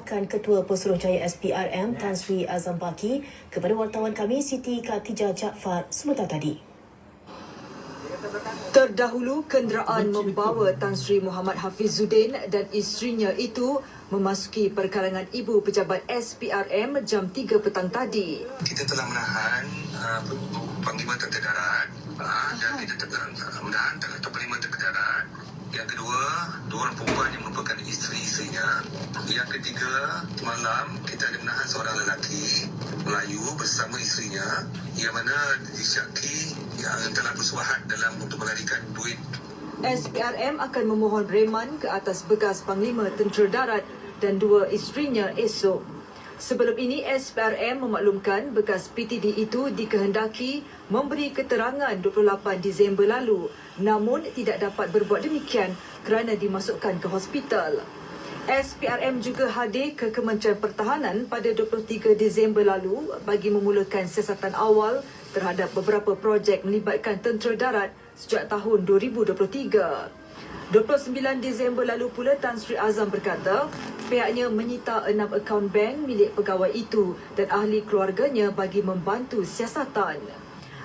mengesahkan Ketua Pesuruhjaya SPRM Tan Sri Azam Baki kepada wartawan kami Siti Khatijah Jaafar sebentar tadi. Terdahulu, kenderaan membawa Tan Sri Muhammad Hafizuddin dan isterinya itu memasuki perkarangan ibu pejabat SPRM jam 3 petang tadi. Kita telah menahan Panglima Tentera Darat dan kita telah menahan Panglima Tentera Darat. Yang kedua, dua orang perempuan yang merupakan isteri-isterinya. Yang ketiga, malam kita ada menahan seorang lelaki Melayu bersama isterinya yang mana disyaki yang telah bersuahat dalam untuk melarikan duit. SPRM akan memohon reman ke atas bekas Panglima Tentera Darat dan dua isterinya esok. Sebelum ini, SPRM memaklumkan bekas PTD itu dikehendaki memberi keterangan 28 Disember lalu, namun tidak dapat berbuat demikian kerana dimasukkan ke hospital. SPRM juga hadir ke Kementerian Pertahanan pada 23 Disember lalu bagi memulakan siasatan awal terhadap beberapa projek melibatkan tentera darat sejak tahun 2023. 29 Disember lalu pula Tan Sri Azam berkata pihaknya menyita 6 akaun bank milik pegawai itu dan ahli keluarganya bagi membantu siasatan.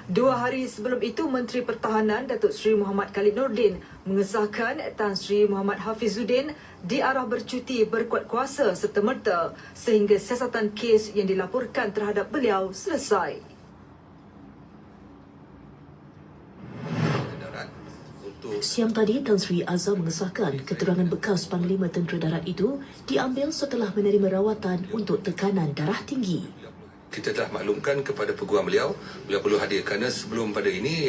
2 hari sebelum itu, Menteri Pertahanan Datuk Seri Muhammad Khalid Nordin mengesahkan Tan Sri Muhammad Hafizuddin diarah bercuti berkuat kuasa serta-merta sehingga siasatan kes yang dilaporkan terhadap beliau selesai. Siang tadi, Tan Sri Azam mengesahkan keterangan bekas Panglima Tentera Darat itu diambil setelah menerima rawatan untuk tekanan darah tinggi. Kita telah maklumkan kepada peguam beliau perlu hadir kerana sebelum pada ini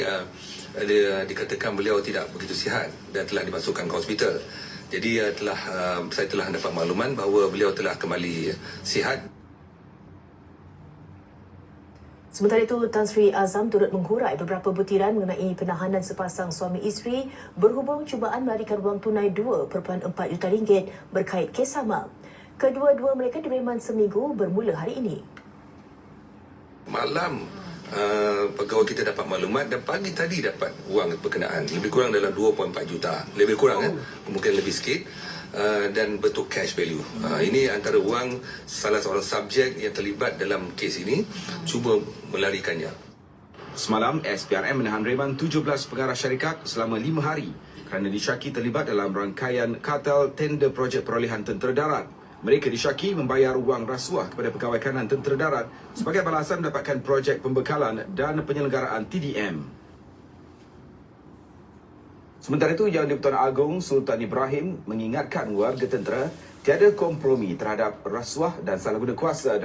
dikatakan beliau tidak begitu sihat dan telah dimasukkan ke hospital. Jadi saya telah dapat makluman bahawa beliau telah kembali sihat. Sementara itu, Tan Sri Azam turut menghurai beberapa butiran mengenai penahanan sepasang suami isteri berhubung cubaan melarikan wang tunai 2.4 juta ringgit berkait kes sama. Kedua-dua mereka direman seminggu bermula hari ini. Malam pegawai kita dapat maklumat dan pagi tadi dapat wang berkenaan lebih kurang dalam 2.4 juta. Lebih kurang mungkin lebih sikit. Dan bentuk cash value. Ini antara wang salah seorang subjek yang terlibat dalam kes ini cuba melarikannya. Semalam, SPRM menahan reman 17 pengarah syarikat selama 5 hari kerana disyaki terlibat dalam rangkaian kartel tender projek perolehan tentera darat. Mereka disyaki membayar wang rasuah kepada pegawai kanan tentera darat sebagai balasan mendapatkan projek pembekalan dan penyelenggaraan TDM. Sementara itu, Yang di-Pertuan Agong Sultan Ibrahim mengingatkan warga tentera tiada kompromi terhadap rasuah dan salah guna kuasa